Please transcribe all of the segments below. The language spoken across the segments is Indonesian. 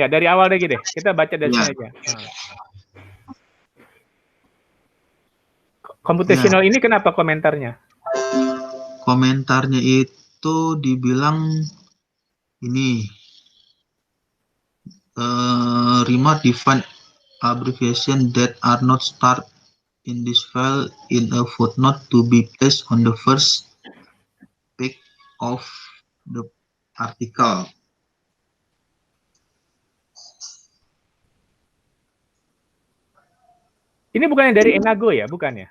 Ya, dari awal lagi deh. Kita baca dari sini aja. Computational ini kenapa komentarnya? Komentarnya itu dibilang ini remote define abbreviation that are not start in this file in a footnote to be placed on the first page of the article. Ini bukannya dari Enago ya, bukan ya?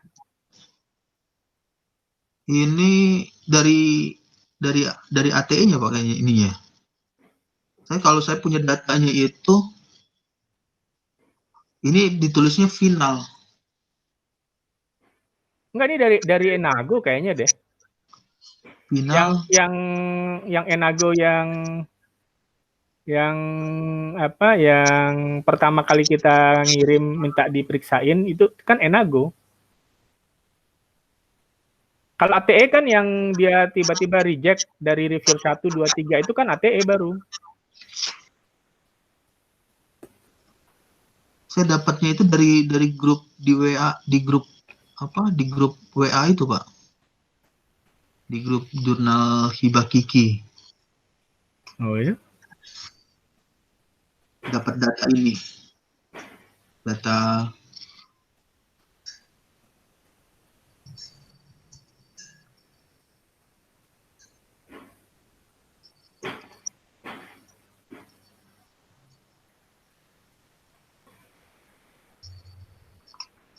Ini dari ATE-nya Pak kayaknya ininya. Kalau saya punya datanya itu, ini ditulisnya final. Enggak, ini dari Enago kayaknya deh. Final. Yang Enago yang apa? Yang pertama kali kita ngirim minta diperiksain itu kan Enago. Kalau ATE kan yang dia tiba-tiba reject dari reviewer 1, 2, 3 itu kan ATE baru. Saya dapatnya itu dari grup di WA, di grup WA itu Pak, di grup jurnal Hibah Kiki. Oh ya? Dapat data ini, data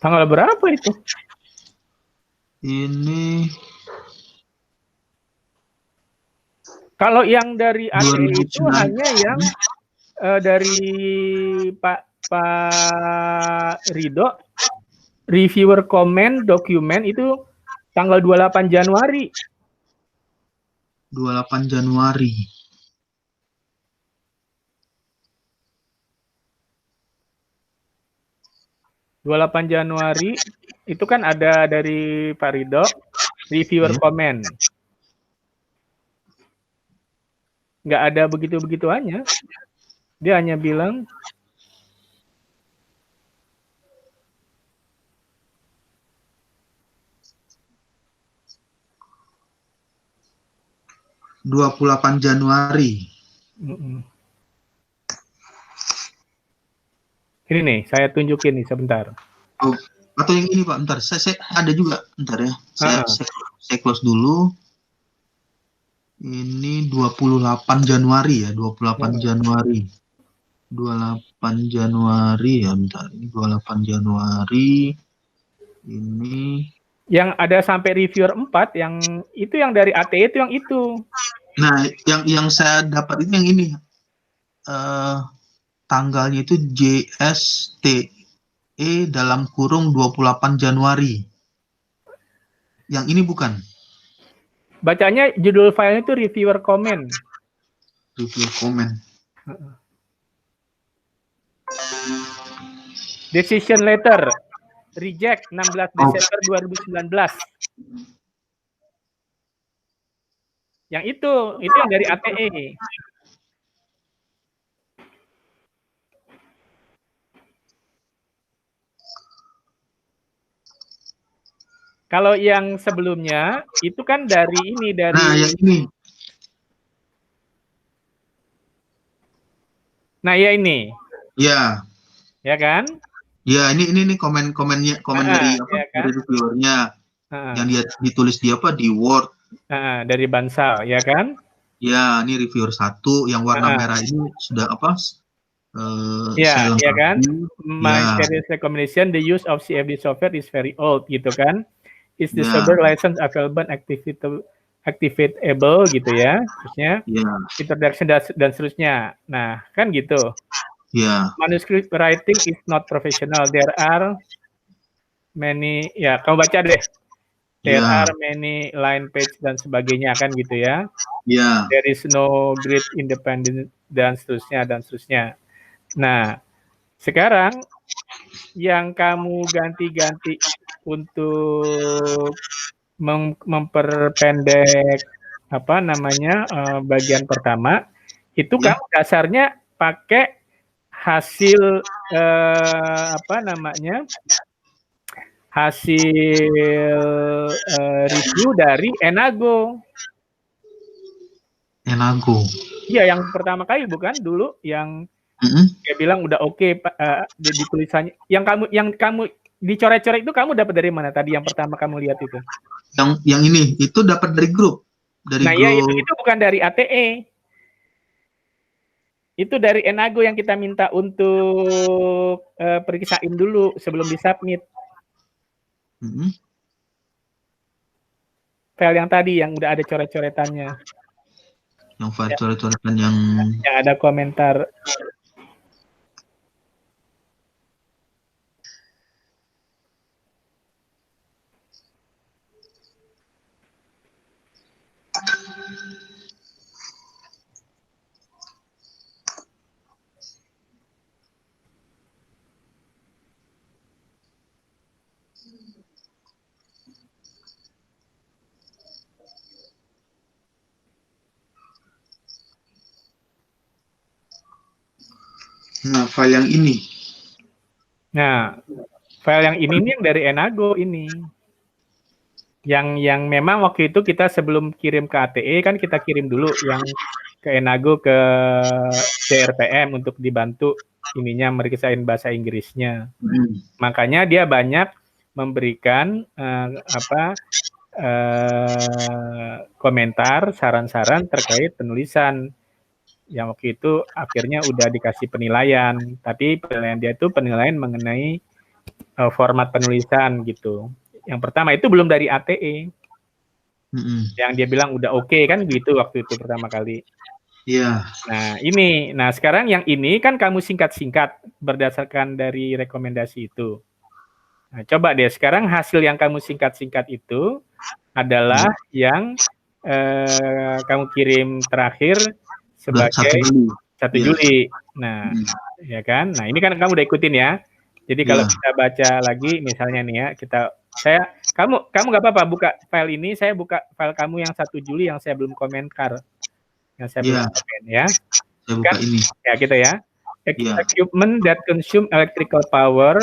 Tanggal berapa itu? Ini kalau yang dari ATE itu hanya yang dari Pak Ridho, reviewer comment dokumen itu tanggal 28 Januari. 28 Januari. Januari itu kan ada dari Pak Ridho, reviewer comment. Nggak ada begitu-begituannya. Dia hanya bilang 28 Januari. Ini nih, saya tunjukin nih sebentar. Oh, atau yang ini Pak, bentar. Saya ada juga, bentar ya. Saya close dulu. Ini 28 Januari ya, 28 Januari. 28 Januari ya, bentar. Ini 28 Januari. Ini yang ada sampai reviewer 4, yang itu yang dari ATE itu yang itu. Nah, yang saya dapat itu yang ini. Tanggalnya itu JSTE dalam kurung 28 Januari. Yang ini bukan. Bacanya judul filenya itu reviewer comment. Reviewer comment. Decision letter. Reject 16 Desember 2019. Yang itu yang dari ATE. Kalau yang sebelumnya itu kan dari ini, dari Nah, yang ini. Nah, ya ini. Ya. Ya kan? Ya, ini komen dari ya kan? dari reviewernya. Yang dia ditulis di apa? Di Word. Dari Bansal, ya kan? Ya, ini reviewer 1 yang warna merah ini sudah apa? Ya kan? My serious recommendation, the use of CFD software is very old, gitu kan? Is the software license available and activatable gitu ya, terusnya introduction dan seterusnya. Nah, kan gitu. Manuscript writing is not professional. There are many, ya kamu baca deh. There are many line page dan sebagainya kan gitu ya. There is no great independent dan seterusnya. Nah, sekarang yang kamu ganti-ganti untuk memperpendek bagian pertama itu kan dasarnya pakai hasil apa namanya, hasil review dari Enago. Enago. Iya, yang pertama kali bukan dulu yang dia bilang udah oke, di tulisannya. Yang kamu dicoret-coret itu kamu dapat dari mana tadi yang pertama kamu lihat itu? Yang ini itu dapat dari grup. Nah, ya itu bukan dari ATE. Itu dari Enago yang kita minta untuk periksain dulu sebelum disubmit. File yang tadi yang udah ada coret-coretannya. Yang file coret-coretan yang ada komentar. Nah, file yang ini. Nah, file yang ini nih yang dari Enago ini. Yang memang waktu itu kita sebelum kirim ke ATE kan kita kirim dulu yang ke Enago ke DRPM untuk dibantu ininya meriksain bahasa Inggrisnya. Makanya dia banyak memberikan komentar, saran-saran terkait penulisan. Yang waktu itu akhirnya udah dikasih penilaian, tapi penilaian dia itu penilaian mengenai format penulisan gitu. Yang pertama itu belum dari ATE, yang dia bilang udah oke kan gitu waktu itu pertama kali. Iya. Nah sekarang yang ini kan kamu singkat-singkat berdasarkan dari rekomendasi itu. Nah, coba deh sekarang hasil yang kamu singkat-singkat itu adalah yang kamu kirim terakhir sebagai 1 Juli. Nah, ya kan? Nah, ini kan kamu udah ikutin ya. Jadi kalau kita baca lagi misalnya nih ya, kamu nggak apa-apa buka file ini, saya buka file kamu yang 1 Juli yang saya belum komentar. Yang saya belum komen ya. Saya buka ini. Ya, gitu ya. Equipment that consume electrical power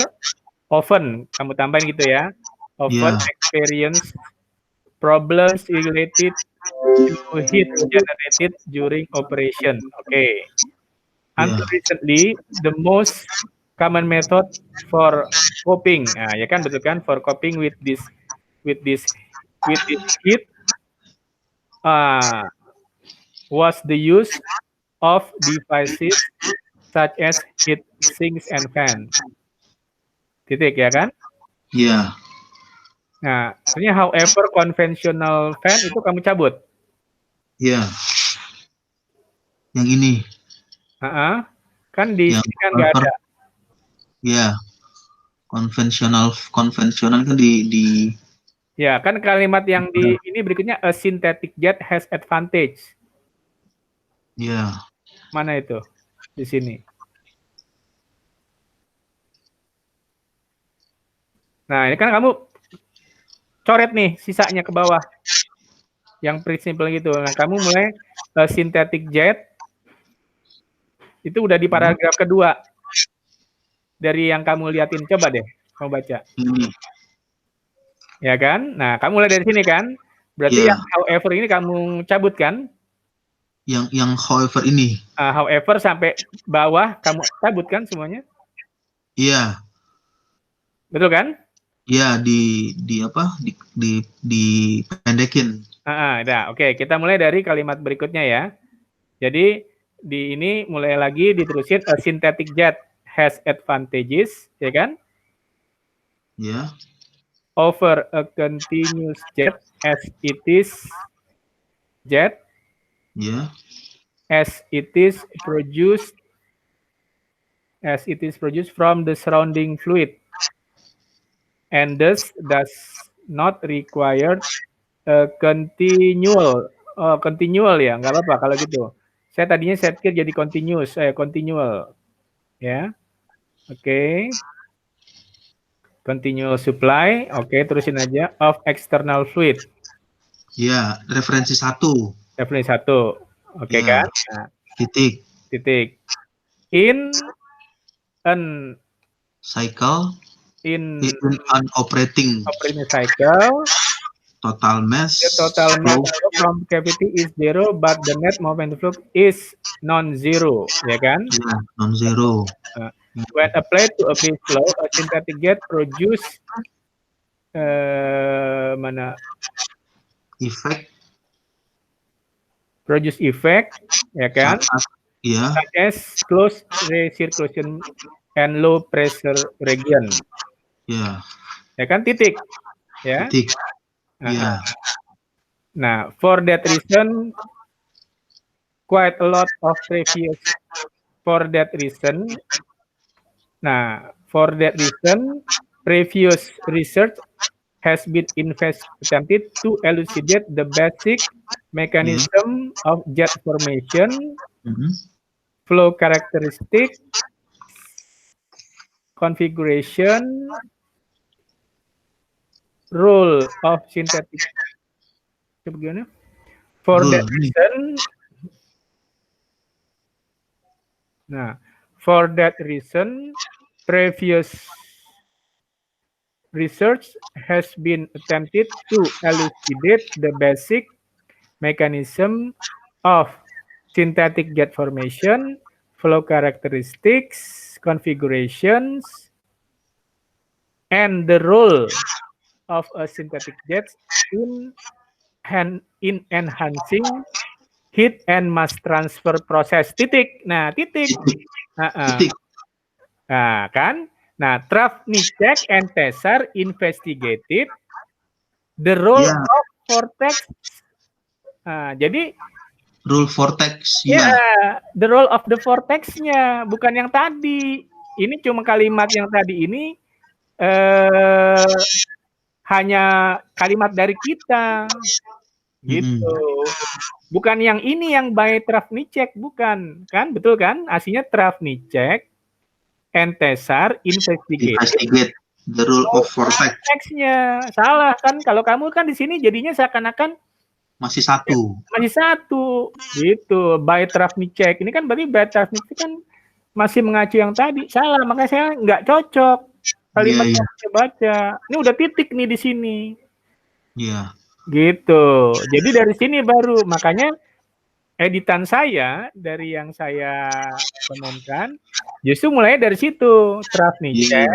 often, kamu tambahin gitu ya. Often experience problems related to heat generated during operation. Okay. Until recently, the most common method for coping, ya kan betul kan, for coping with this heat was the use of devices such as heat sinks and fan. Titik ya kan? Iya. Nah, artinya however conventional fan itu kamu cabut. Iya. Yang ini. Kan di sini kan nggak ada. Iya. Konvensional kan di Ya, kan kalimat yang di ini berikutnya a synthetic jet has advantage. Iya. Mana itu? Di sini. Nah, ini kan kamu coret nih sisanya ke bawah. Yang prinsipal gitu. Nah, kamu mulai synthetic jet itu udah di paragraf kedua. Dari yang kamu liatin, coba deh kamu baca. Ya kan? Nah, kamu mulai dari sini kan? Berarti yang however ini kamu cabut kan? Yang however ini. However sampai bawah kamu cabut kan semuanya? Iya. Betul kan? Iya, dipendekin. Oke, kita mulai dari kalimat berikutnya ya. Jadi di ini mulai lagi diterusin a synthetic jet has advantages, ya kan? Ya. Over a continuous jet as it is jet. Ya. As it is produced from the surrounding fluid. And thus does not require continual ya, nggak apa-apa kalau gitu. Saya tadinya pikir jadi continual ya. Oke. Continual supply, oke, terusin aja of external fluid. Ya, referensi 1. Referensi 1. Oke kan? Nah, titik. In an cycle in an operating cycle. Total mass The total mass flow from cavity is 0, but the net moment flow is non-zero, ya kan? Yeah, non-zero. When applied to a free flow, a synthetic gas produce effect, ya kan? Such as closed recirculation and low pressure region. Yeah. Ya kan, titik. Ya. Titik. Yeah. Nah, for that reason, quite a lot of previous. For that reason, previous research has been attempted to elucidate the basic mechanism of jet formation, flow characteristic, configuration, role of synthetic. For that reason, previous research has been attempted to elucidate the basic mechanism of synthetic jet formation, flow characteristics, configurations, and the role of a synthetic jet in enhancing heat and mass transfer process. Titik. Nah, titik. Nah, kan? Nah, Travnicek and Tesař investigated the role of vortex. Nah, jadi rule vortex. Ya, the role of the vortex-nya, bukan yang tadi. Ini cuma kalimat yang tadi ini hanya kalimat dari kita. Gitu. Bukan yang ini yang by Travnicek, bukan. Kan? Betul kan? Aslinya Travnicek and Tesař investigate the rule of vortex-nya. Salah kan? Kalau kamu kan di sini jadinya seakan-akan masih satu. Masih satu. Gitu. By Travnicek. Ini kan berarti by Travnicek kan masih mengacu yang tadi. Salah. Makanya saya nggak cocok. Kalimat yang saya baca. Ini udah titik nih di sini. Iya. Gitu. Jadi dari sini baru. Makanya editan saya dari yang saya komenkan justru mulai dari situ. Travnicek.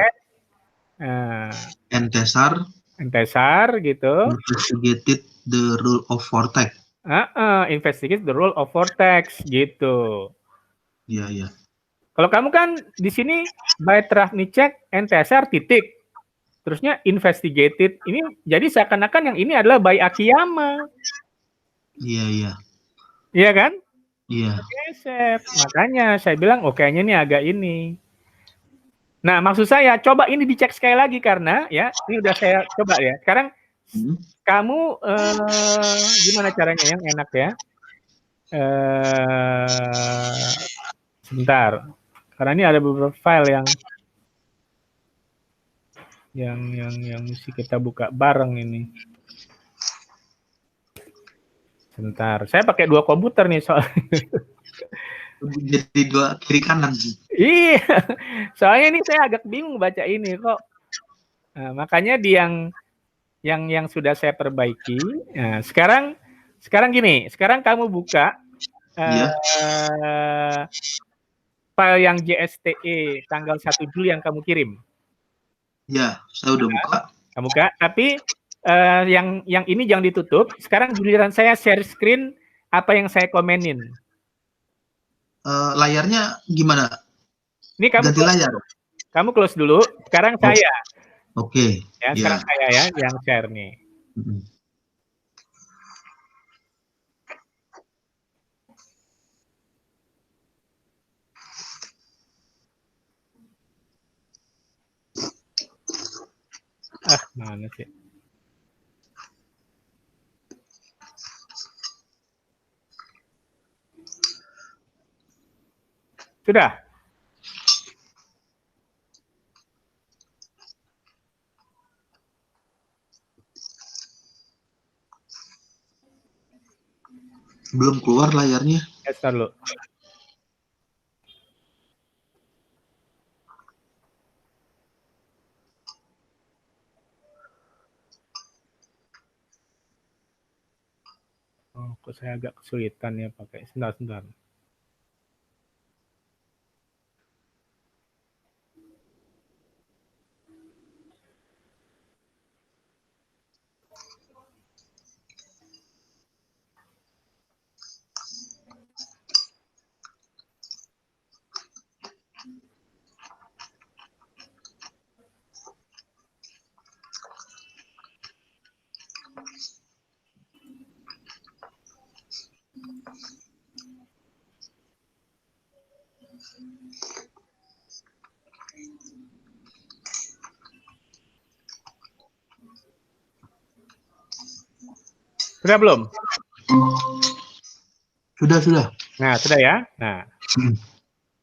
Tesař gitu. Investigated the rule of vortex. Investigate the role of vortex gitu. Iya. Kalau kamu kan di sini by Travnicek and Tesař titik. Terusnya investigated. Ini jadi seakan-akan yang ini adalah by Akiyama. Iya. Iya kan? Iya. Geser. Makanya saya bilang kayaknya ini agak ini. Nah, maksud saya coba ini dicek sekali lagi karena ya, ini udah saya coba ya. Sekarang kamu gimana caranya yang enak ya? Sebentar. Karena ini ada beberapa file yang mesti kita buka bareng ini. Sebentar. Saya pakai 2 komputer nih soalnya. Jadi 2 kiri kanan. Iya. Soalnya ini saya agak bingung baca ini kok. Nah, makanya di yang sudah saya perbaiki. Nah, sekarang gini, sekarang kamu buka file yang JSTE tanggal 1 Juli yang kamu kirim. Ya, saya udah buka. Kamu buka, tapi yang ini jangan ditutup. Sekarang giliran saya share screen apa yang saya komenin. Layarnya gimana? Ini kamu ganti layar. Kamu close dulu. Sekarang saya. Oke. Ya, sekarang saya ya yang share nih. Mana sih? Sudah? Belum keluar layarnya. Start dulu. kok saya agak kesulitan ya pakai. Sebentar. Sudah belum? Sudah. Nah, sudah ya. Nah,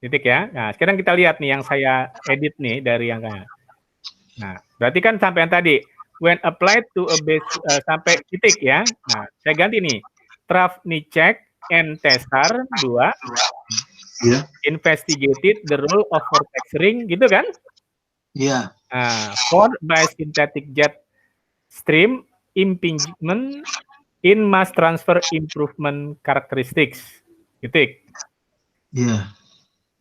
titik ya. Nah, sekarang kita lihat nih yang saya edit nih dari yang kayak. Nah, berarti kan sampai yang tadi when applied to a base sampai titik ya. Nah, saya ganti nih. Travnicek and Tesar 2 investigated the role of vortex ring gitu kan? Iya. For by synthetic jet stream impingement in mass transfer improvement characteristics. Titik. Yeah.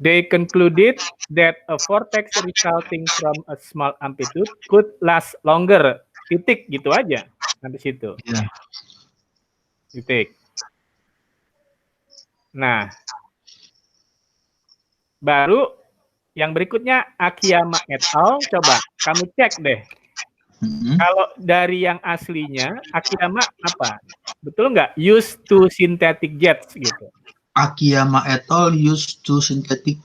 They concluded that a vortex resulting from a small amplitude could last longer. Titik gitu aja sampai situ. Yeah. Titik. Nah, baru yang berikutnya Akiyama et al. Coba kamu cek deh. Kalau dari yang aslinya Akiyama apa? Betul nggak? Used to synthetic jets gitu. Akiyama et al. Used to synthetic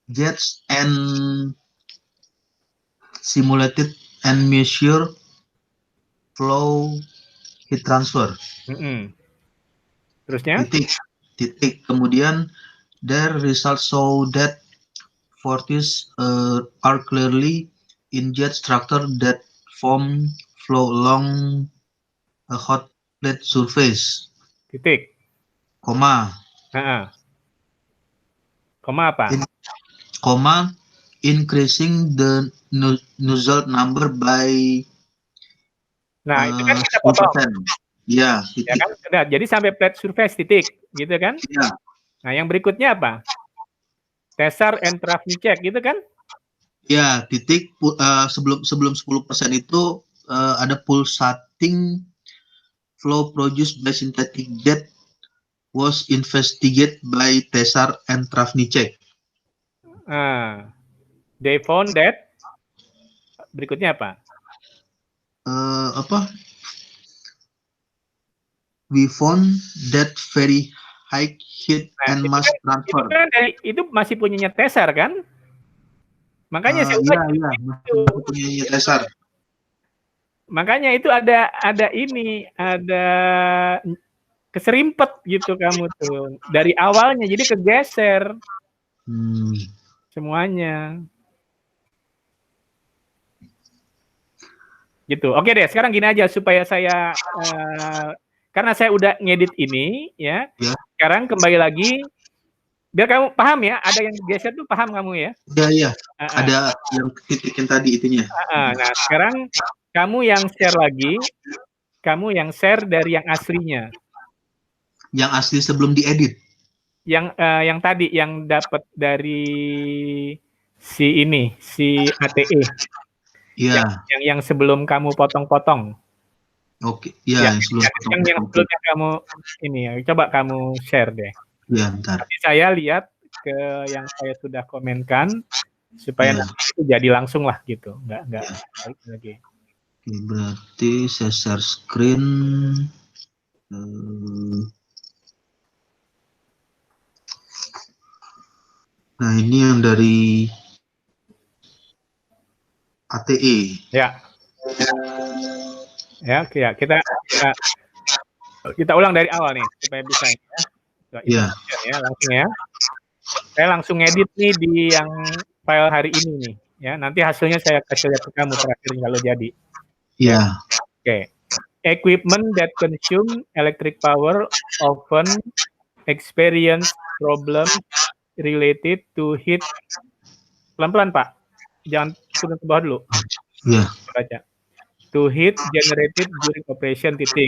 jets and simulated and measure flow heat transfer. Terusnya? Titik. Kemudian their results show that vortices are clearly in jet structure that form flow along a hot plate surface. Titik. Koma. Koma apa? Increasing the nozzle number by itu kan kita potong. Ya, ya kan? Nah, jadi sampai plate surface titik, gitu kan? Ya. Nah, yang berikutnya apa? Tesar and Travnicek, gitu kan? Ya, titik sebelum 10% itu ada pulsating flow produced by synthetic jet was investigated by Tesar and Travnicek. They found that. Berikutnya apa? We found that very high heat and mass transfer. Itu masih punyanya Tesar kan? Makanya saya punyanya Tesar. Makanya itu ada keserimpet gitu kamu tuh dari awalnya, jadi kegeser semuanya. Gitu. Oke deh, sekarang gini aja supaya saya karena saya udah ngedit ini ya. Sekarang kembali lagi biar kamu paham ya, ada yang geser tuh paham kamu ya? Iya. Ada yang titikin tadi itunya. Nah, sekarang kamu yang share lagi, kamu yang share dari yang aslinya. Yang asli sebelum diedit. Yang tadi yang dapat dari si ATE. Iya. Yang sebelum kamu potong-potong. Oke, iya. Yang sebelumnya kamu ini ya, coba kamu share deh. Iya, bentar. Nanti saya lihat ke yang saya sudah komenkan supaya nanti itu jadi langsung lah gitu, nggak balik lagi. Oke, berarti saya share screen. Nah, ini yang dari ATE. Ya, kita ulang dari awal nih supaya bisa ya. Langsung ya. Saya langsung edit nih di yang file hari ini nih ya. Nanti hasilnya saya kasih lihat ke kamu terakhir kalau jadi. Iya. Oke. Equipment that consume electric power often experience problem related to heat. Pelan-pelan Pak. Jangan turun ke bawah dulu. Iya. Baca. to heat generated during operation titik.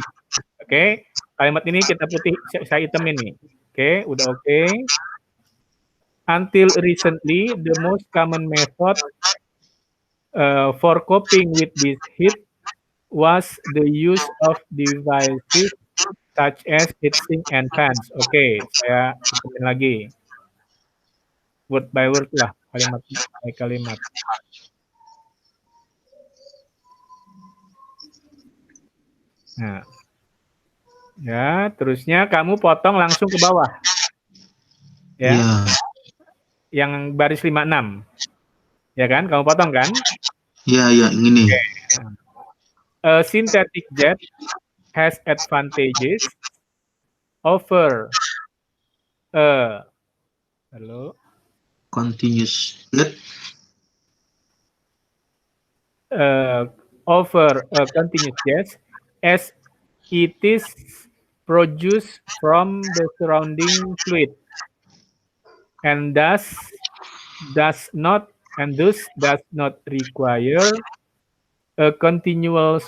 Oke, kalimat ini kita putih, saya hitam ini. Oke, udah oke. Until recently, the most common method for coping with this heat was the use of devices such as heatsink and fans. Oke, saya hitamin lagi. Word by word lah, kalimat by kalimat. Nah, ya, terusnya kamu potong langsung ke bawah. Ya. Yang baris 56. Ya kan? Kamu potong kan? Ya, ini. Okay. A synthetic jet has advantages over a continuous jet. Over a continuous jet as it is produced from the surrounding fluid and thus does not require a continual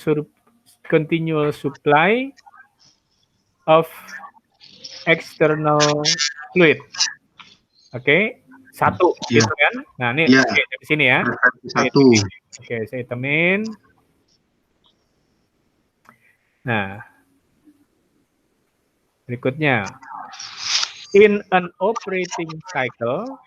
supply of external fluid. Oke, satu gitu kan? Nah, ini oke, dari sini ya. Satu. Oke, saya hitamin. Nah, berikutnya. In an operating cycle,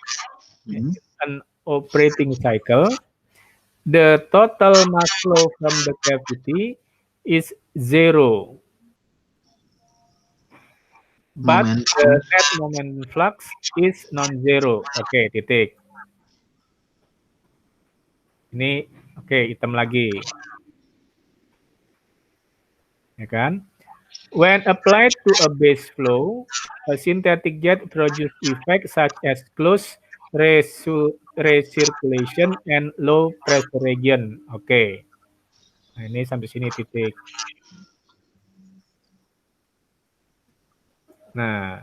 the total mass flow from the cavity is 0. But the net moment flux is non-zero. Oke, titik. Ini, oke, hitam lagi. Ya kan? When applied to a base flow, a synthetic jet produce effect such as close recirculation and low pressure region. Oke. Nah, ini sampai sini titik. Nah,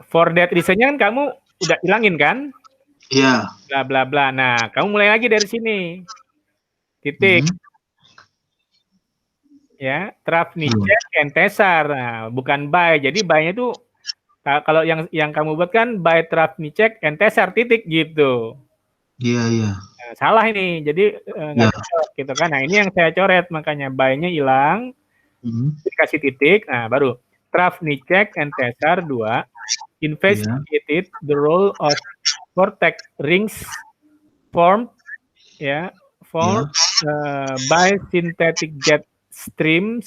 for that reason-nya kan kamu udah hilangin kan? Iya. Bla bla bla. Nah, kamu mulai lagi dari sini. Titik. Ya, Travnicek and Tesar. Nah, bukan by. Jadi by-nya itu kalau yang kamu buat kan by Travnicek and Tesar titik gitu. Iya. Nah, salah ini. Jadi nggak cocok gitu kan. Nah, ini yang saya coret makanya by-nya hilang. Dikasih titik. Nah, baru Travnicek and Tesar 2 investigated the role of vortex rings formed by synthetic jet stream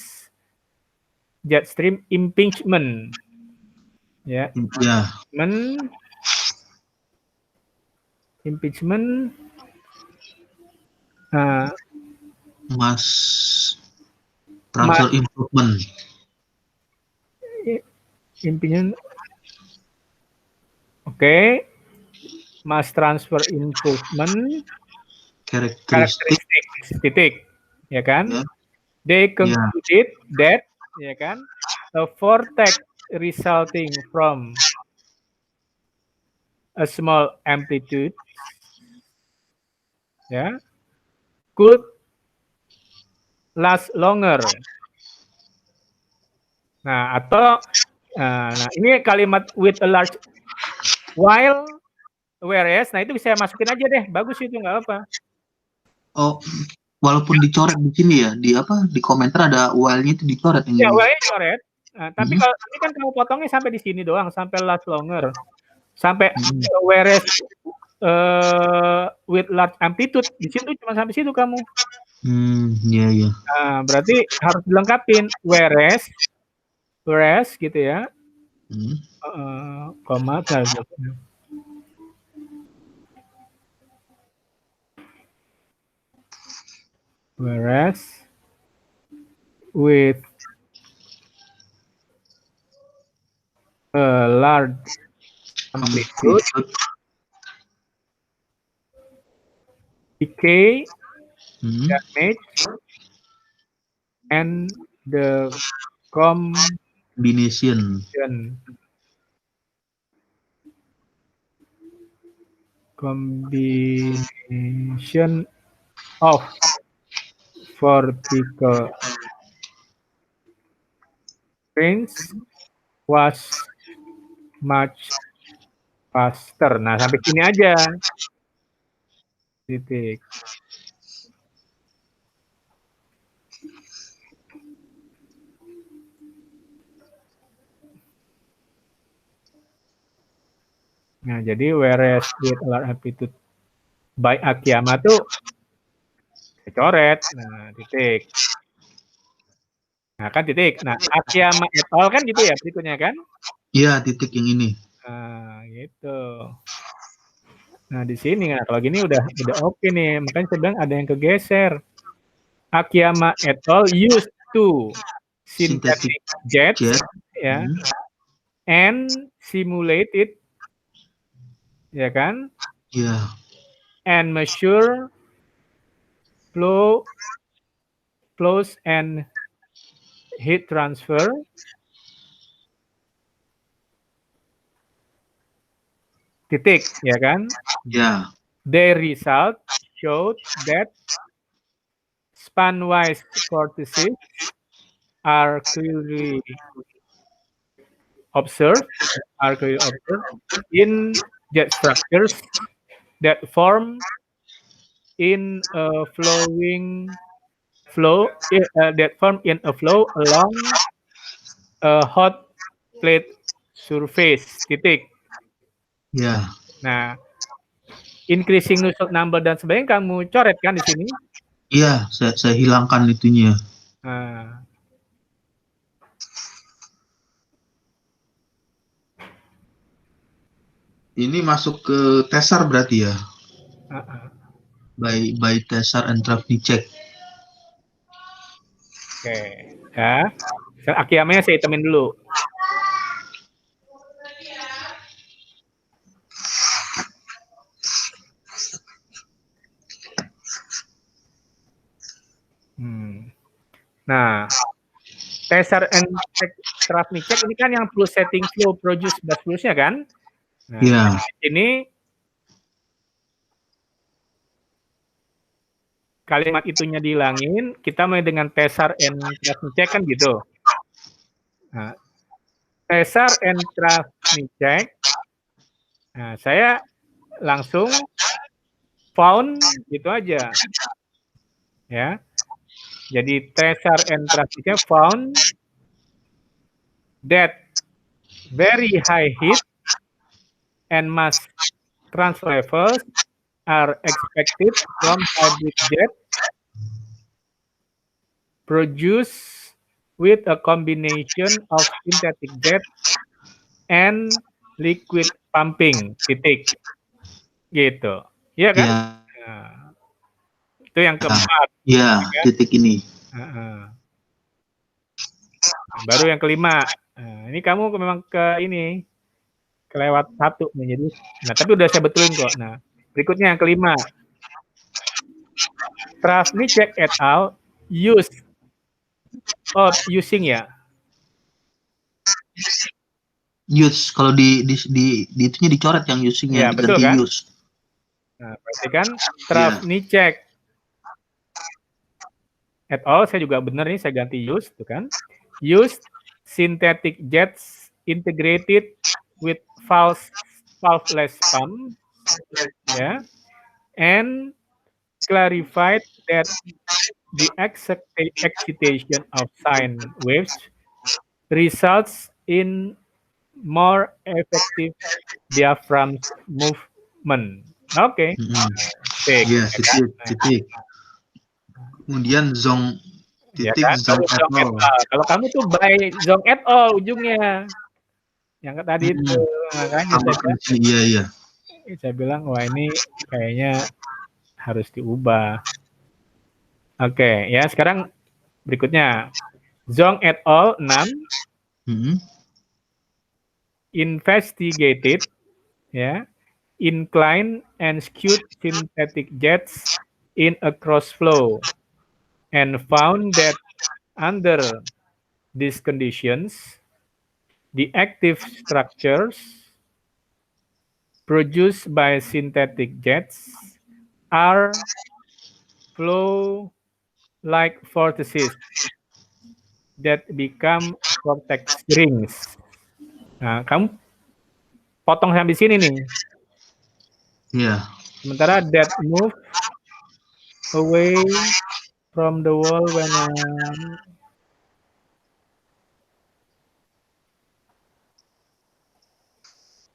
impingement. Impingement mass transfer improvement. Impingement. Oke. Mass transfer improvement characteristics titik, ya kan? They concluded that, ya kan, a vortex resulting from a small amplitude, could last longer. Nah, atau ini kalimat with a large while. Whereas, nah itu bisa masukin aja deh, bagus itu nggak apa. Oh, walaupun dicoret di sini ya, di komentar ada while-nya itu dicoret. Ya, while-nya dicoret. Nah, tapi kalau ini kan kamu potongnya sampai di sini doang, sampai last longer, sampai whereas with large amplitude di situ cuma sampai situ kamu. Iya. Nah, berarti harus dilengkapin whereas gitu ya. Koma saja. Whereas with a large amplitude, decay, damage, and the combination of vertical range was much faster. Nah, sampai sini aja. Titik. Nah, jadi whereas with large amplitude by Akiyama tuh coret. Nah, titik. Nah, kan titik. Nah, Akiyama et al kan gitu ya berikutnya kan? Iya, titik yang ini. Nah, gitu. Nah, di sini nah kalau gini udah oke nih. Makanya saya bilang ada yang kegeser. Akiyama et al used to synthetic jets ya. And simulate it, ya kan? Yeah. And measure flows and heat transfer. Titik, ya kan? Yeah. Their result showed that span-wise vortices are clearly observed in jet structures that form in a flow along a hot plate surface. Titik. Ya. Nah, increasing Nusselt number dan sebagainya kamu coret kan di sini? Iya, saya hilangkan itunya. Nah. Ini masuk ke Tesar berarti ya? By Tesar and Travnicek. Oke, ya. Akiyamanya saya hitamin dulu. Nah, Tesar and Travnicek ini kan yang plus setting flow produce plus-plusnya kan? Nah, yeah. Ini kalimat itunya dihilangin, kita mulai dengan Tesar and Travnicek kan gitu. Nah, Tesar and Travnicek, nah saya langsung found gitu aja, ya. Jadi Tesar and Travnicek found that very high heat and mass transfer levels are expected from hybrid jet produced with a combination of synthetic jet and liquid pumping. Titik. Gitu. Iya kan? Yeah. Nah, itu yang keempat. Iya, titik ini. Baru yang kelima. Nah, ini kamu memang kelewat satu nih. Jadi, nah tapi udah saya betulin kok. Nah, berikutnya yang kelima. Travnicek et al. Using ya. Use kalau di itunya dicoret yang usingnya, ya, betul diganti kan? use. Nah, berarti kan Travnicek et al. Saya juga benar nih, saya ganti use, tuh kan? Use synthetic jets integrated with valveless pump, ya, and clarified that the excitation of sine waves results in more effective diaphragm movement. Oke. Iya, titik. Kemudian Zong titik ya kan? Zong et al. Kalau kamu tuh by Zong et al ujungnya. Yang tadi itu makanya iya. Saya bilang wah ini kayaknya harus diubah. Oke, ya sekarang berikutnya Zong et al 6 investigated ya incline and skewed synthetic jets in a cross flow and found that under these conditions the active structures produced by synthetic jets are flow like vortices that become vortex rings. Nah, kamu potong sampai sini nih. Yeah. Sementara that move away from the wall when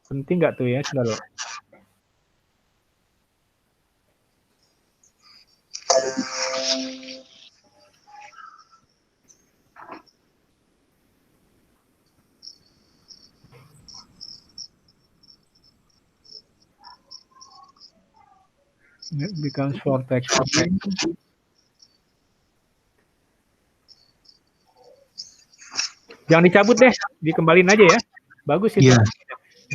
penting nggak tuh ya, coba lo. It becomes vortex. Jangan dicabut deh, dikembalin aja ya. Bagus itu. Yeah.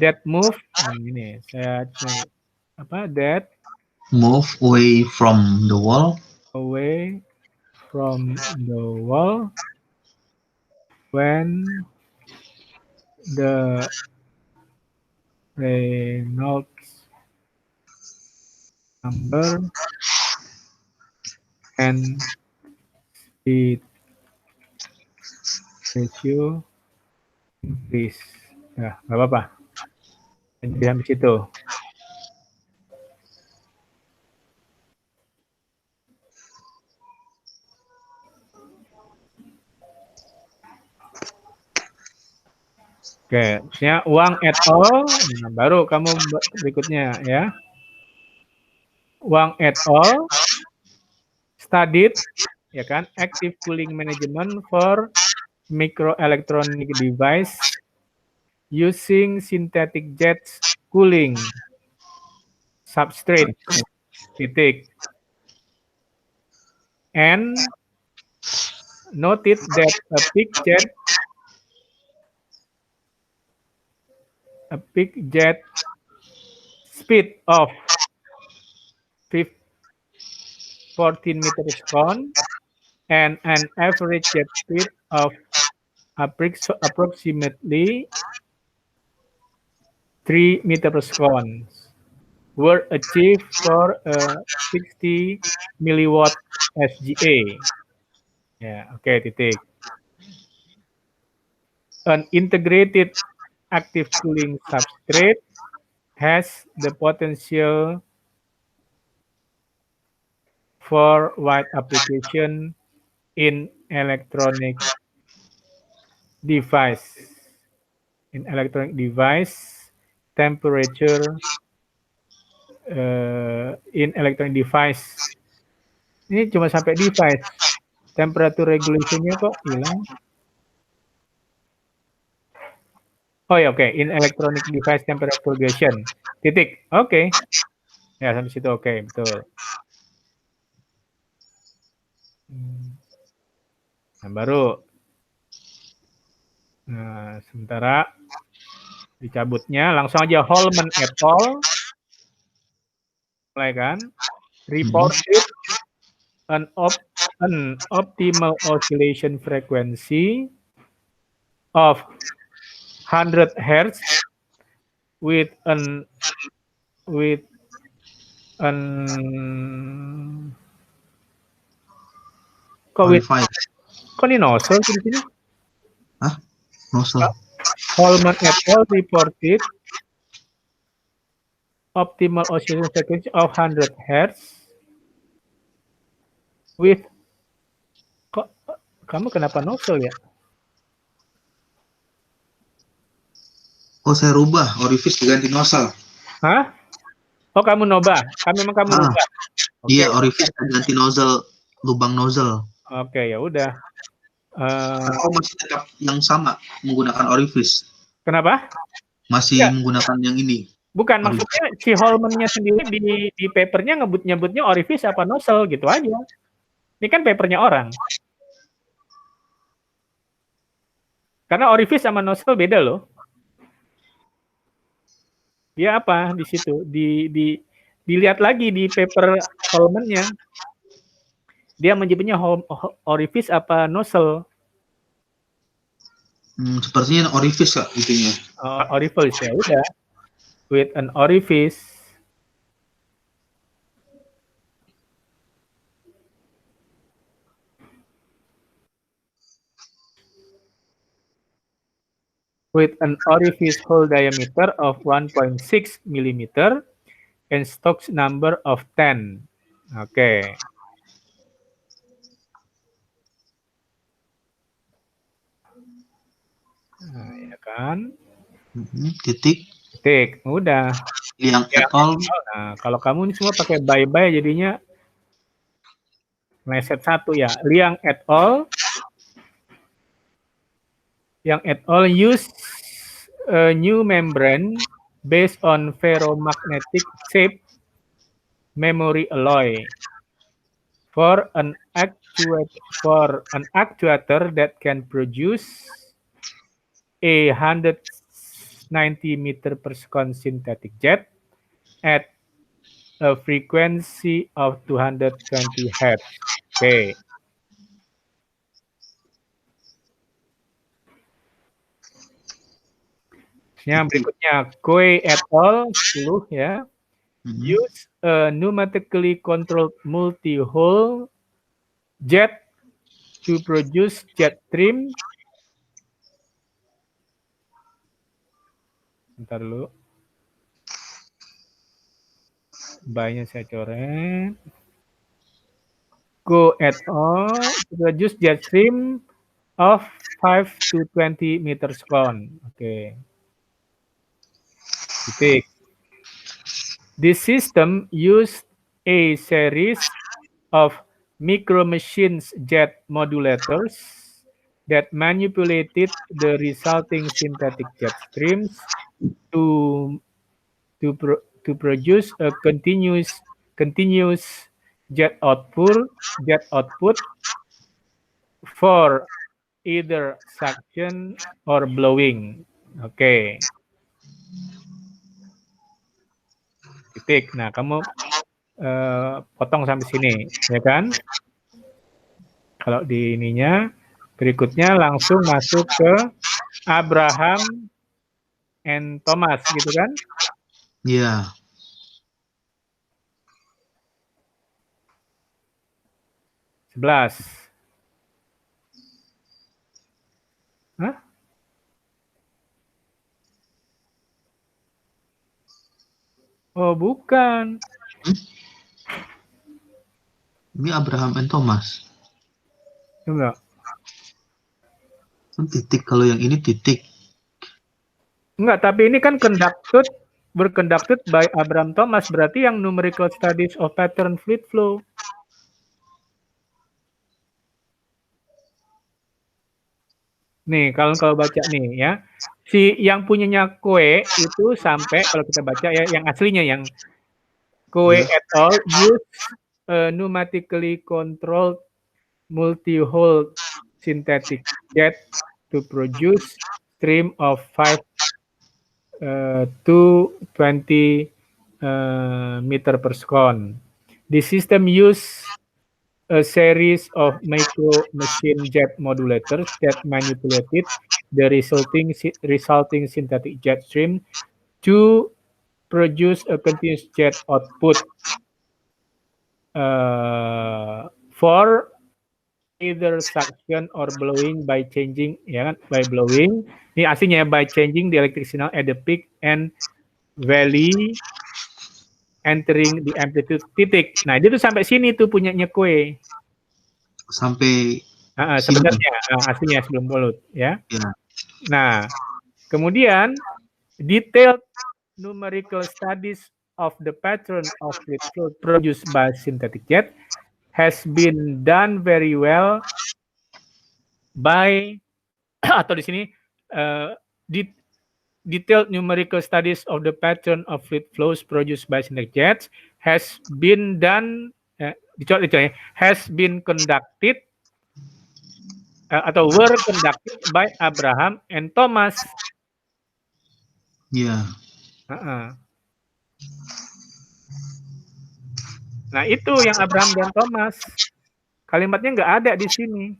That move, ini saya apa? That move away from the wall away from the wall when the Reynolds number and speed ratio increase. Nah, nggak apa-apa. Jadi habis itu. Oke, maksudnya uang et al. Nah, baru kamu berikutnya ya. Wang et al. Studied, ya kan, active cooling management for microelectronic device using synthetic jet cooling substrate titik, and noted that a peak jet speed of 14 meters per second and an average jet speed of approximately 3 meters per second were achieved for a 60 milliwatt SGA. Ya, oke, titik. An integrated active cooling substrate has the potential for wide application in electronic device. In electronic device, temperature in electronic device. Ini cuma sampai device. Temperature regulation-nya kok hilang? Oh ya, oke. In electronic device temperature regulation. Titik. Oke. Ya, sampai situ oke, betul. Nah, baru. Nah, sementara dicabutnya langsung aja Holman et al. Mulai kan? Reported an optimal oscillation frequency of 100 Hz with an kok ini nozzle di sini? Hah? Nozzle. Holman et al. Reported optimal oscillation frequency of 100 Hz with kok kamu kenapa nozzle ya? Oh, saya rubah orifice diganti nozzle. Hah? Oh, kamu nubah. Memang kamu rubah. Okay. Iya, orifice ganti nozzle, lubang nozzle. Oke, ya udah. Atau masih tetap yang sama menggunakan orifice? Kenapa? Masih menggunakan yang ini. Bukan, orifice. Maksudnya si Holman-nya sendiri di papernya nyebutnya orifice apa nozzle gitu aja. Ini kan papernya orang. Karena orifice sama nozzle beda loh. Dia apa di situ? Dilihat lagi di paper Holman-nya. Dia menyebutnya orifice apa nozzle? Sepertinya orifice Kak, intinya. Orifice ya udah. With an orifice. with an orifice hole diameter of 1.6 millimeter and Stokes number of 10. Oke. Nah, ya kan? Titik. Udah. Liang et al. Nah, kalau kamu ini semua pakai bye-bye jadinya meleset satu ya. Liang et al. Yang et al use a new membrane based on ferromagnetic shape memory alloy for an actuator that can produce a 190 meter per second synthetic jet at a frequency of 220 Hz. Oke. Yang berikutnya, Koei et al. 10 ya. Use a pneumatically controlled multi-hole jet to produce jet stream. Bentar dulu. By-nya saya coret. Go et al. Produce jet stream of 5 to 20 meters second. Oke. Titik. This system used a series of micro machines jet modulators that manipulated the resulting synthetic jet streams to produce a continuous jet output for either suction or blowing. Oke. Titik. Nah, kamu potong sampai sini, ya kan? Kalau di ininya, berikutnya langsung masuk ke Abraham and Thomas, gitu kan? Iya. Yeah. 11. Hah? Oh, bukan. Ini Abraham and Thomas. Enggak. Titik, kalau yang ini titik. Enggak, tapi ini kan conducted by Abraham Thomas, berarti yang numerical studies of pattern fluid flow. Nih, kalau baca nih ya. Si yang punyanya Koe itu sampai, kalau kita baca ya, yang aslinya yang Koe et al. Use a pneumatically controlled multi-hole synthetic jet to produce stream of 5 to 20 meter per second. The system use a series of micro machine jet modulators that manipulated the resulting synthetic jet stream to produce a continuous jet output for either suction or blowing by changing, ya kan, by blowing. Ini aslinya by changing the electric signal at the peak and valley entering the amplitude titik. Nah, dia tuh sampai sini tuh punyanya Koe. Sampai sebenarnya aslinya sebelum pollute ya. Nah, kemudian detailed numerical studies of the pattern of fluid flow produced by synthetic jet has been done very well by atau di sini detailed numerical studies of the pattern of fluid flows produced by synthetic jets has been done has been conducted atau were conducted by Abraham and Thomas. Iya. Nah, itu yang Abraham dan Thomas. Kalimatnya nggak ada di sini.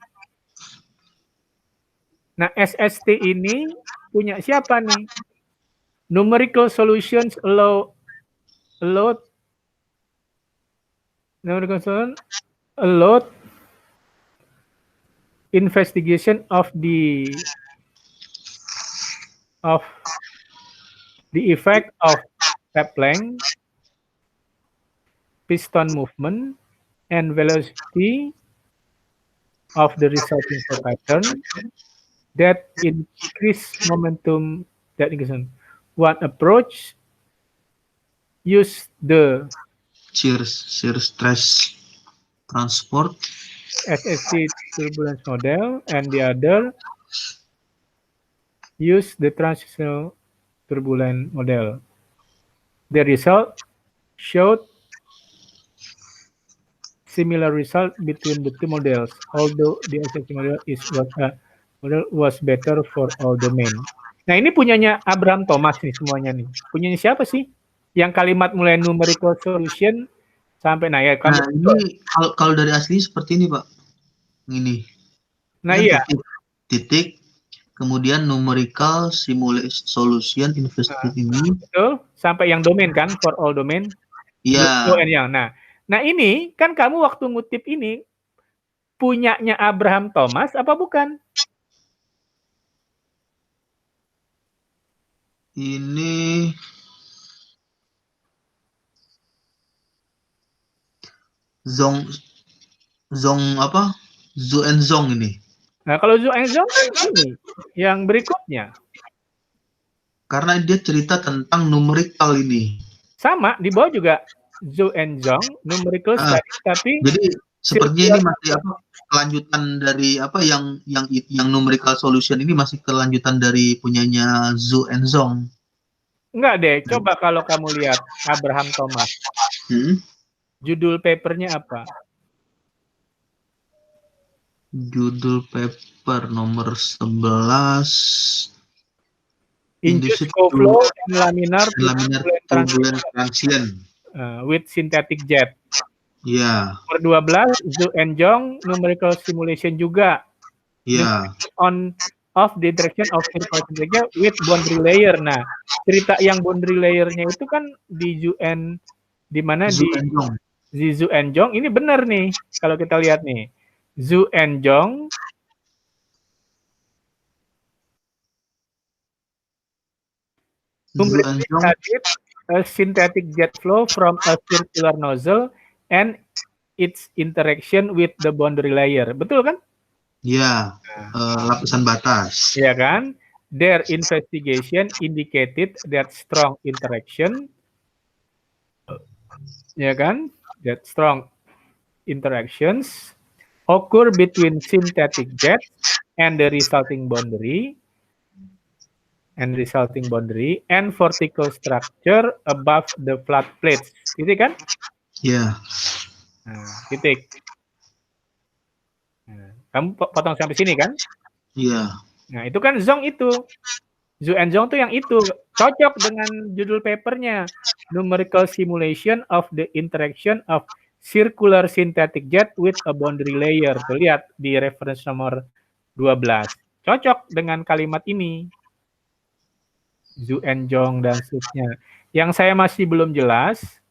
Nah, SST ini punya siapa nih? Numerical solutions allow investigation of the of the effect of step length, piston movement, and velocity of the resulting flow pattern that increase momentum that increase. One approach use the shear stress transport SST turbulence model, and the other use the transitional turbulence model. The result showed similar result between the two models, although the SST model was better for all domain. Nah, ini punyanya Abraham Thomas nih semuanya nih. Punyanya siapa sih? Yang kalimat mulai numerical solution sampai Nah, ini kalau dari asli seperti ini, Pak. Ini. Nah, Ini iya. Titik, kemudian numerical simulation solution investigate ini. Betul, sampai yang domain kan, for all domain. Iya. Nah ini kan kamu waktu ngutip ini punyanya Abraham Thomas apa bukan? Ini Zong apa? Zhu and Zong ini. Nah, kalau Zhu and Zong kan ini yang berikutnya. Karena dia cerita tentang numerical ini. Sama, di bawah juga Zhu and Zong numerical study, tapi jadi sepertinya ini masih apa? Kelanjutan dari apa yang numerical solution ini masih kelanjutan dari punyanya Zhu and Zong. Enggak deh, coba kalau kamu lihat Abraham Thomas. Judul papernya apa? Judul paper nomor 11 Induced flow and laminar turbulent transient with synthetic jet. Ya. Nomor 12 Zhu and Zong numerical simulation juga. Ya. On of the direction of circular synthetic with boundary layer. Nah, cerita yang boundary layernya itu kan di Zhu and di mana di Zhu and Zong ini benar nih kalau kita lihat nih. Zhu and Zong studied a synthetic jet flow from a circular nozzle and its interaction with the boundary layer. Betul kan? Ya, lapisan batas. Ya kan? Their investigation indicated that strong interaction, ya kan? That strong interactions occur between synthetic jets and the resulting boundary and vertical structure above the flat plates. Gitu kan? Ya. Nah, titik. Nah, kamu potong sampai sini kan? Iya. Nah, itu kan Zong itu. Zhu and Zong tuh yang itu. Cocok dengan judul papernya. Numerical simulation of the interaction of circular synthetic jet with a boundary layer. Tuh, lihat di reference nomor 12. Cocok dengan kalimat ini. Zhu and Zong dan seterusnya. Yang saya masih belum jelas,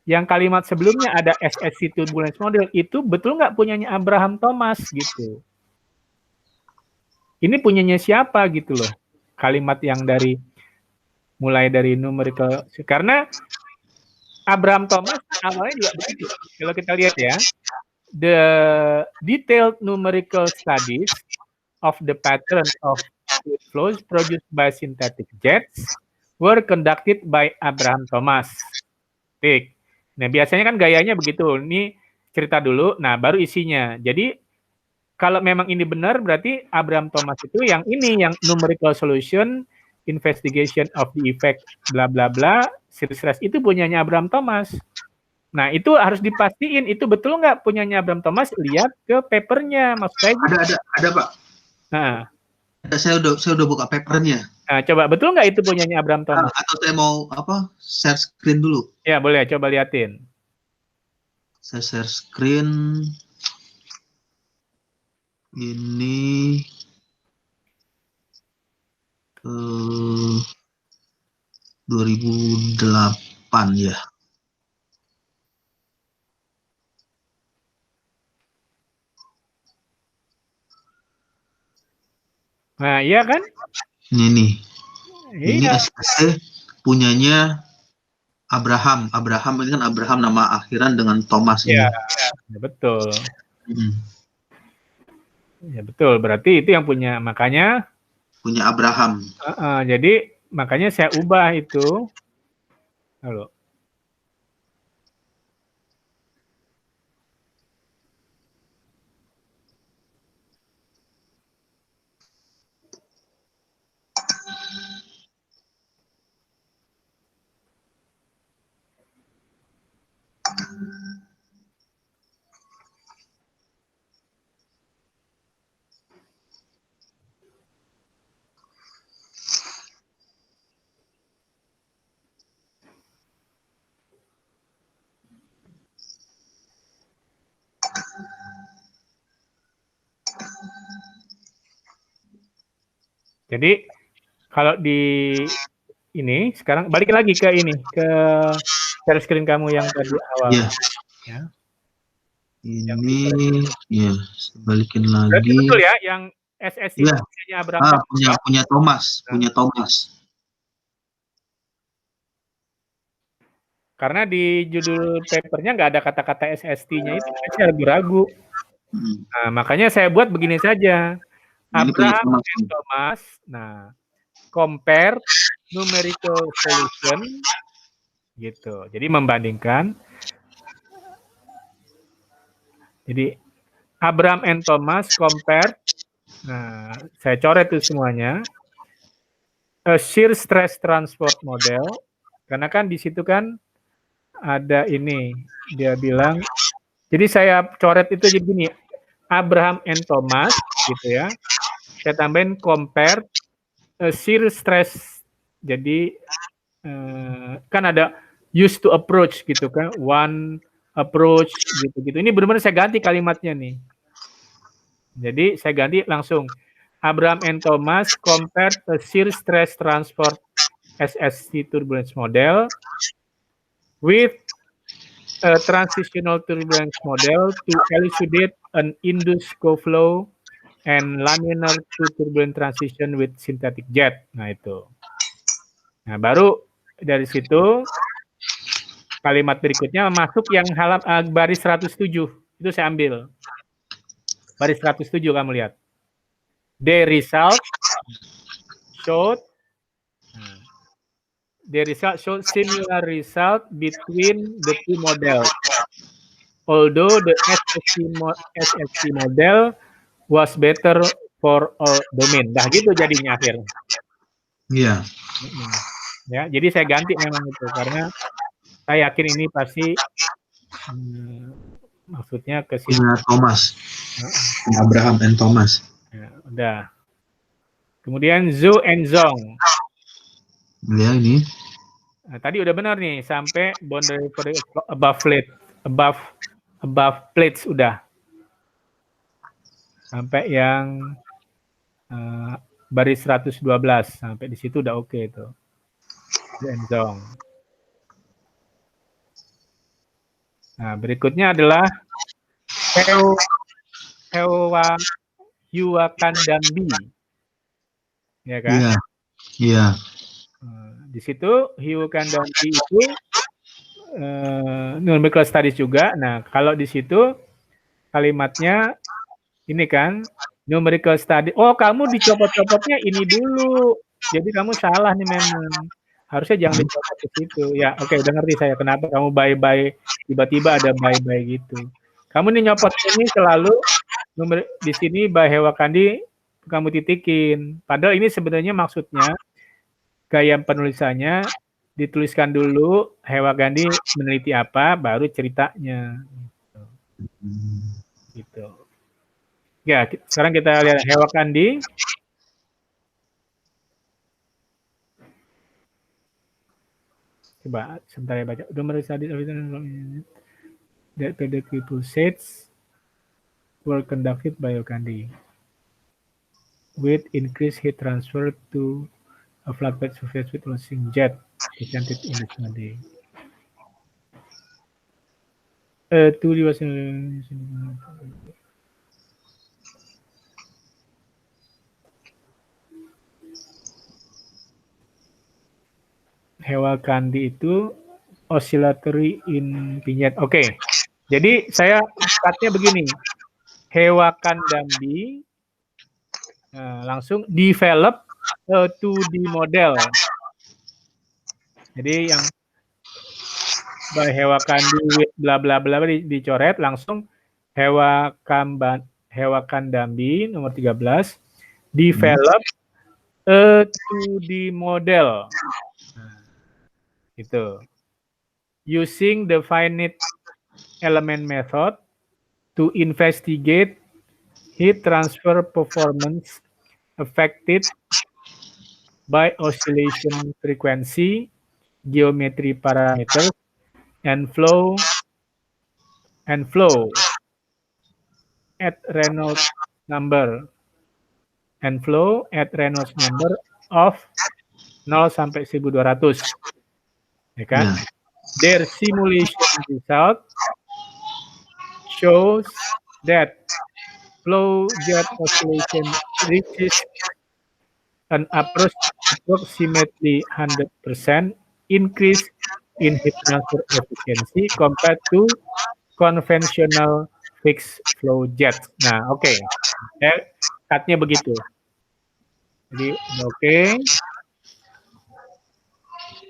yang kalimat sebelumnya ada SST turbulence model, itu betul nggak punyanya Abraham Thomas gitu. Ini punyanya siapa gitu loh. Kalimat yang mulai dari numerical, karena Abraham Thomas awalnya juga begitu. Kalau kita lihat ya, the detailed numerical studies of the pattern of fluid flows produced by synthetic jets were conducted by Abraham Thomas. Nah, biasanya kan gayanya begitu. Ini cerita dulu, nah baru isinya. Jadi kalau memang ini benar, berarti Abraham Thomas itu yang ini, yang numerical solution, investigation of the effect, bla bla bla, series stress itu punyanya Abraham Thomas. Nah, itu harus dipastiin, itu betul nggak punyanya Abraham Thomas, lihat ke papernya, maksud saya. Ada Pak. Nah. Saya udah buka papernya. Nah, coba betul nggak itu punyanya Abraham Thomas? Atau saya mau share screen dulu? Ya, boleh, coba liatin. Saya share screen. Ini 2008 ya. Nah, iya kan? Ini nih. Ini SSC punyanya Abraham. Abraham ini kan Abraham nama akhiran dengan Thomas ini. Ya, betul. Ya betul. Berarti itu yang punya, makanya punya Abraham. Jadi makanya saya ubah itu. Halo. Jadi kalau di ini sekarang balik lagi ke ini, ke share screen kamu yang tadi awal. Ya. Ini ya, balikin lagi. Berarti betul ya yang SSC ya. punya Abraham. Punya Thomas, punya Thomas. Karena di judul papernya nggak ada kata-kata SST-nya itu, saya lebih ragu. Nah, makanya saya buat begini saja. Abraham and Thomas. Nah, compare numerical solution gitu. Jadi membandingkan. Jadi Abraham and Thomas compare. Nah, saya coret itu semuanya. A shear stress transport model. Karena kan di situ kan ada ini, dia bilang. Jadi saya coret itu jadi gini, Abraham and Thomas gitu ya. Saya tambahin compare shear stress. Jadi kan ada used to approach gitu kan, one approach gitu-gitu. Ini benar-benar saya ganti kalimatnya nih. Jadi saya ganti langsung Abraham and Thomas compared a shear stress transport SSC turbulence model with a transitional turbulence model to elucidate an induced co-flow and laminar to turbulent transition with synthetic jet. Nah itu. Nah baru dari situ kalimat berikutnya masuk yang baris 107. Itu saya ambil. Baris 107 kamu lihat. The result showed similar result between the two models. Although the SSC model was better for all domain. Dah gitu jadinya akhirnya. Iya. Ya, jadi saya ganti memang itu karena saya yakin ini pasti maksudnya ke sini. Thomas. Abraham and Thomas. Ya, udah. Kemudian Zhou and Zhong. Ya ini. Nah, tadi udah benar nih sampai boundary above plates udah. Sampai yang baris 112 sampai di situ udah oke itu. Zhou and Zhong. Nah, berikutnya adalah Hewakandambi. Ya kan? Iya. Di situ Hewakandambi itu numerical studies juga. Nah, kalau di situ kalimatnya ini kan numerical study. Oh, kamu dicopot-copotnya ini dulu. Jadi kamu salah nih memang. Harusnya jangan dicopot ke situ. Ya, oke, udah ngerti saya kenapa kamu bye-bye tiba-tiba ada bye-bye gitu. Kamu nih nyopot ini selalu di sini by Hewakandi kamu titikin. Padahal ini sebenarnya maksudnya gaya penulisannya dituliskan dulu Hewakandi meneliti apa, baru ceritanya. Gitu. Ya, sekarang kita lihat Hewakandi. Coba sebentar ya baca. That predictive pulsates were conducted by Hewakandi with increased heat transfer to a flatbed surface with losing jet presented in the study. Hewa kandi itu oscillatory in vignette. Oke. Jadi saya katanya begini. Hewa Kandambi langsung develop 2D model. Jadi yang by Hewa Kandi with bla bla bla dicoret langsung Hewa Kandambi nomor 13 develop a 2D model. Gitu. Using the finite element method to investigate heat transfer performance affected by oscillation frequency, geometry parameters, and flow at Reynolds number of 0 sampai 1200. Ya kan? Yeah. Their simulation result shows that flow jet oscillation reaches an approximately 100% increase in heat transfer efficiency compared to conventional fixed flow jets. Nah, oke. Cut-nya begitu. Jadi, oke.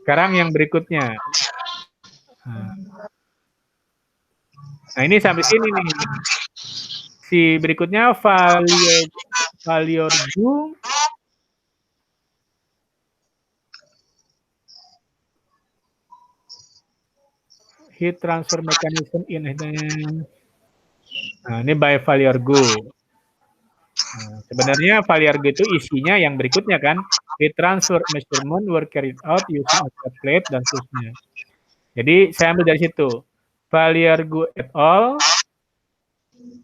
Sekarang yang berikutnya. Nah, ini sampai sini nih. Si berikutnya Valiorgu heat transfer mechanism in nah, ini by Valiorgu. Nah, sebenarnya Valiorgu itu isinya yang berikutnya kan, heat transfer measurement were carried out using a flat plate dan seterusnya. Jadi saya ambil dari situ. Valiorgu et al.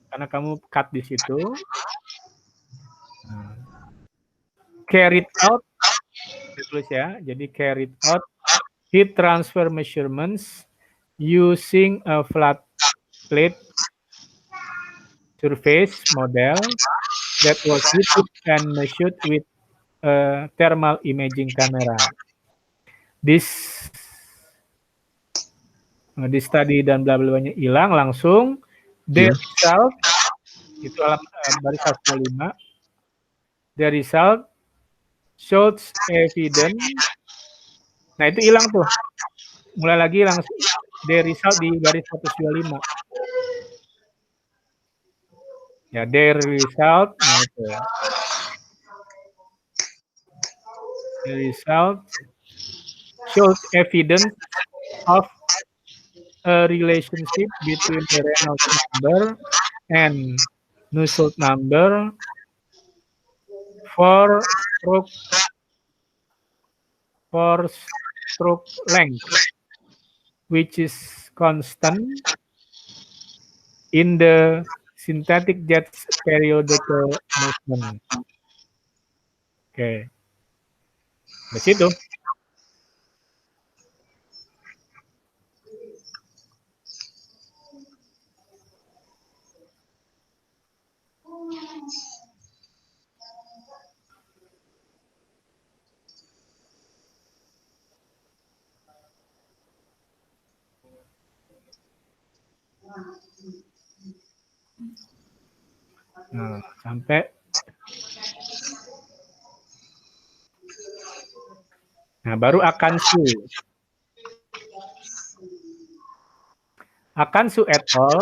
Karena kamu cut di situ. Carried out, ditulis ya. Jadi carried out heat transfer measurements using a flat plate surface model that was heated and measured with a thermal imaging camera. This study dan bla bla nya hilang langsung. The result itu baris 125. The result shows evidence. Nah itu hilang tuh. Mulai lagi langsung. The result di baris 125. Ya, the result. Nah, itu. The result shows evidence of a relationship between the Reynolds number and Nusselt number for stroke length, which is constant in the synthetic jets periodical movement. Oke. Di situ. Nah, sampai baru Akansu et al.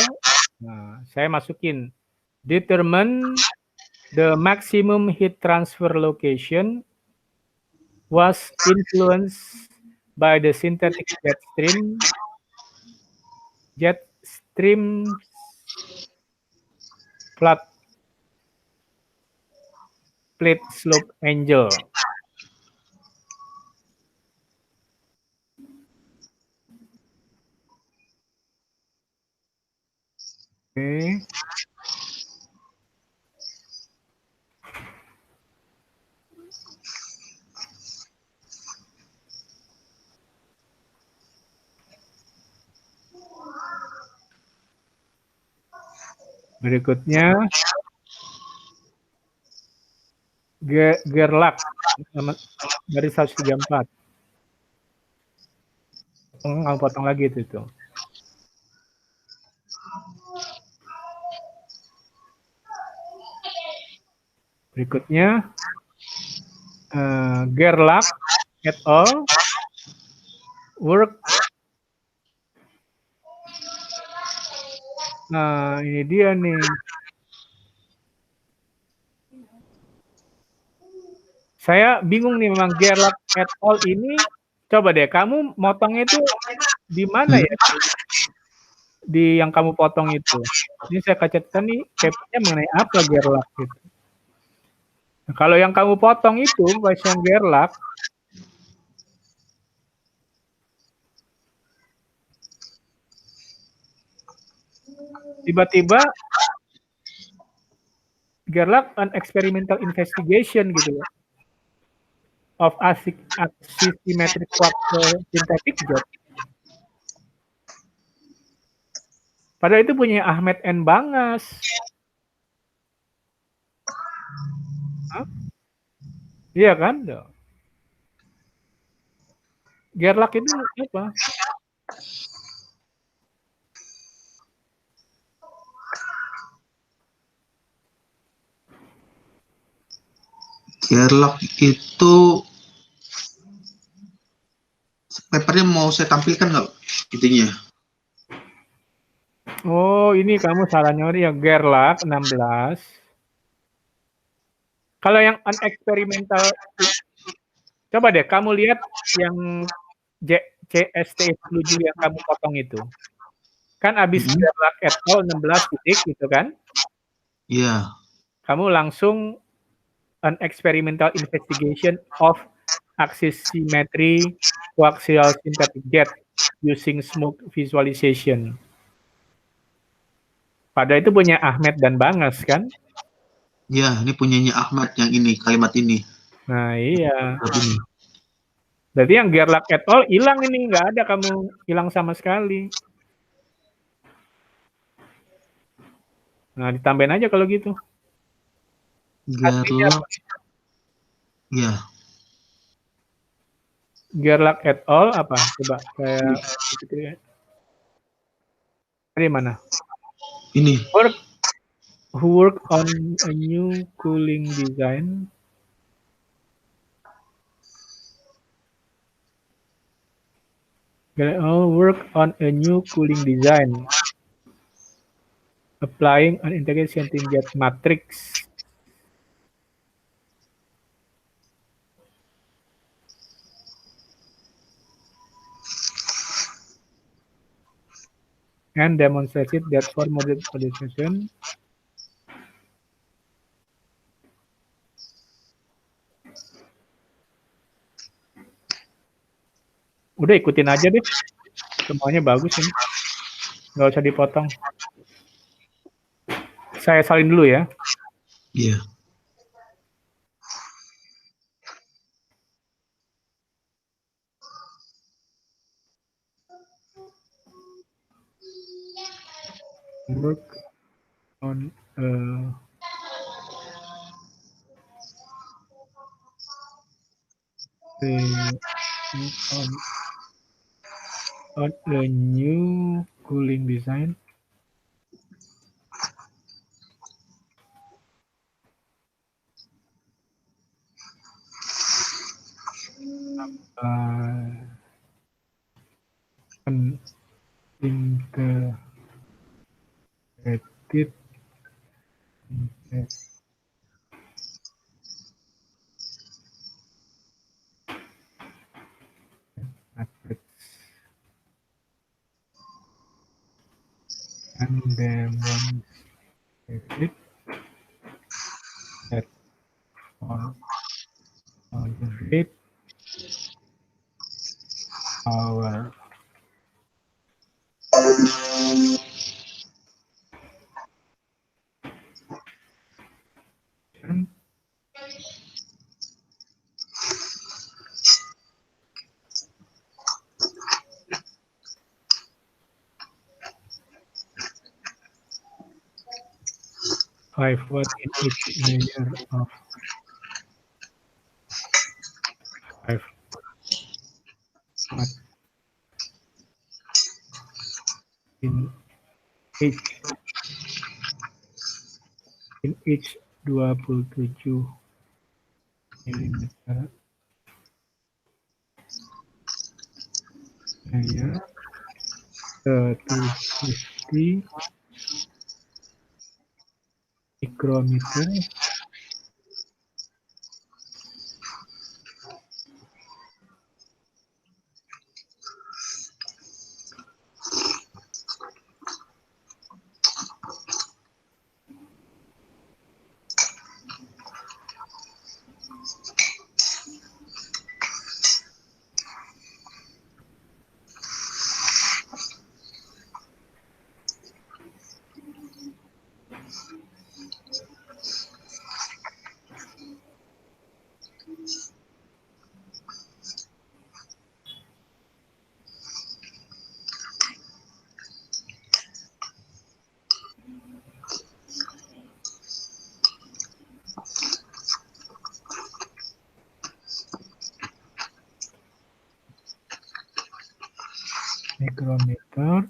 Nah, saya masukin determine the maximum heat transfer location was influenced by the synthetic jet stream flat plate slope angle. Oke. Berikutnya Gerlach dari 134. kamu potong lagi itu tuh. Berikutnya Gerlach et al. Work. Nah, ini dia nih. Saya bingung nih, memang Gerlach et al. Ini, coba deh kamu motongnya itu di mana ya? Di yang kamu potong itu. Ini saya catatan nih, papernya mengenai apa Gerlach gitu. Nah, kalau yang kamu potong itu versi Gerlach, tiba-tiba Gerlach an experimental investigation gitu ya, of asymmetric quark synthetic jet. Padahal itu punya Ahmed N. Bangas. Hah? Iya kan? Gerlach itu apa? Gerlach itu papernya mau saya tampilkan nggak intinya? Oh, ini kamu salah nyari ya, Gerlach 16. Kalau yang unexperimental, coba deh kamu lihat yang CST10 yang kamu potong itu. Kan habis Gerlach et al. 16 titik gitu kan? Iya. Kamu langsung an experimental investigation of axis symmetry coaxial synthetic jet using smoke visualization. Pada itu punya Ahmed dan Bangas kan? Ya, ini punyanya Ahmad yang ini, kalimat ini. Nah iya. Berarti yang Gerlach et al. Hilang ini, nggak ada, kamu hilang sama sekali. Nah ditambahin aja kalau gitu. Gerlach. Ya. Gerlach et al. Apa? Coba saya dari mana? Ini. Who work on a new cooling design. Gerlach et al. Work on a new cooling design, applying an integration jet matrix. And demonstrated that for model pollution udah ikutin aja deh, semuanya bagus ini, nggak usah dipotong. Saya salin dulu ya. Iya. Work on a new cooling design. Integrated matrix and demonstrated that for moderate power five watt in each layer of 5 watt in each 27 mm layer 250 micrometer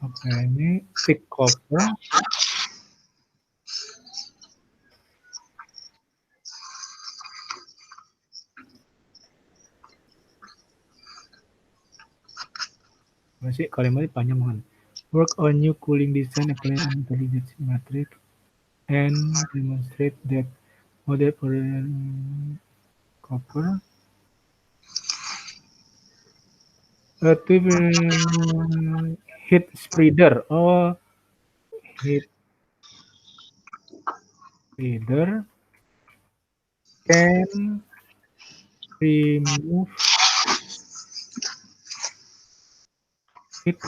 oke ini thick copper masih kalimatnya panjang banget. Work on new cooling design apply intelligent matrix and demonstrate that model for copper heat spreader heat spreader can remove heat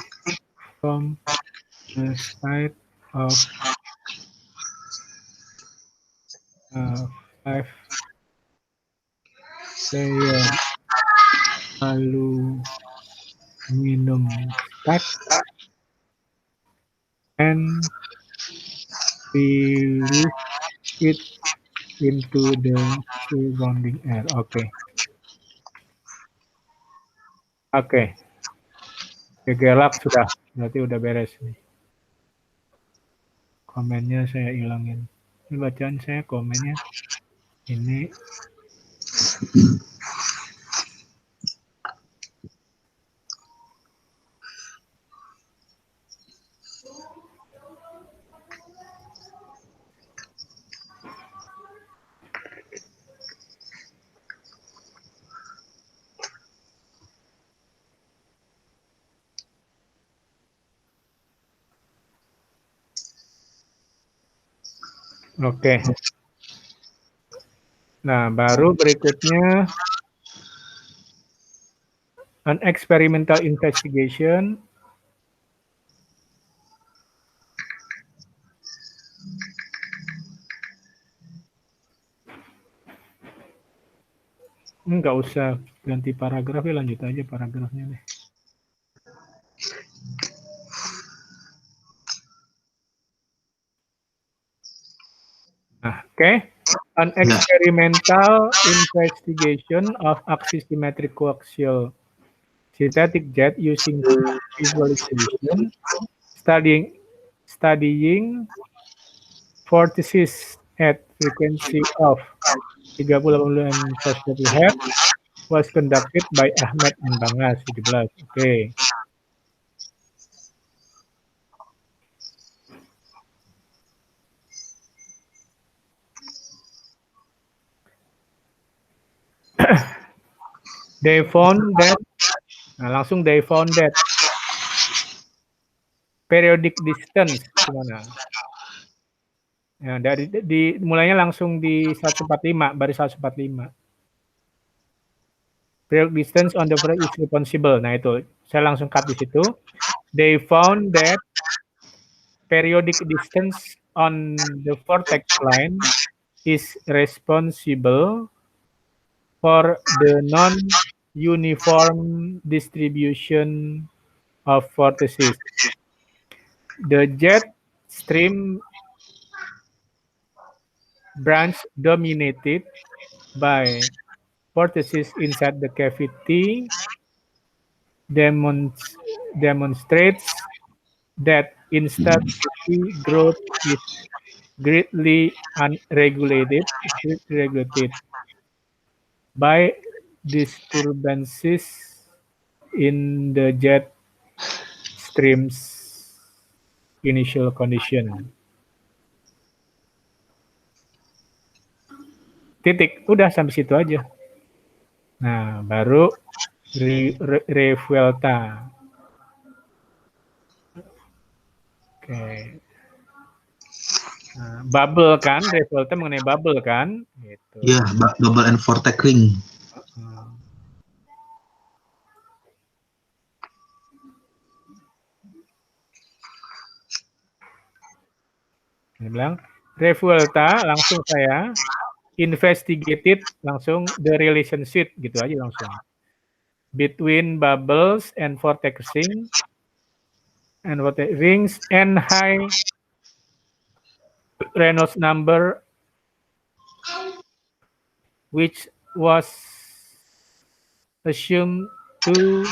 from the side of 5-layer aluminum stack and release it into the surrounding air. Oke. Gelap sudah, berarti udah beres nih. Komennya saya hilangin. Ini bacaan saya komennya. Ini oke. Nah, baru berikutnya an experimental investigation. Nggak usah ganti paragraf ya, lanjut aja paragrafnya deh. Nah, oke. An experimental investigation of axisymmetric coaxial synthetic jet using visualization, studying vortices at frequency of 30-80 Hz was conducted by Ahmad Anbangas 17. Oke. They found that periodic distance gimana? Ya, mulainya langsung di 145, baris 145. Periodic distance on the vortex is responsible. Nah itu, saya langsung cut di situ. They found that periodic distance on the vortex line is responsible for the non-uniform distribution of vortices. The jet stream branch dominated by vortices inside the cavity demonstrates that instability growth is greatly unregulated by disturbances in the jet stream's initial condition. Titik, udah sampai situ aja. Nah, baru Revuelta. Oke. Nah, bubble kan, Revuelta mengenai bubble kan? Gitu. Ya, bubble and vortex ring. Dia bilang, Revuelta langsung saya investigated langsung the relationship gitu aja langsung between bubbles and vortexing and vortex rings and high Reynolds number which was assumed to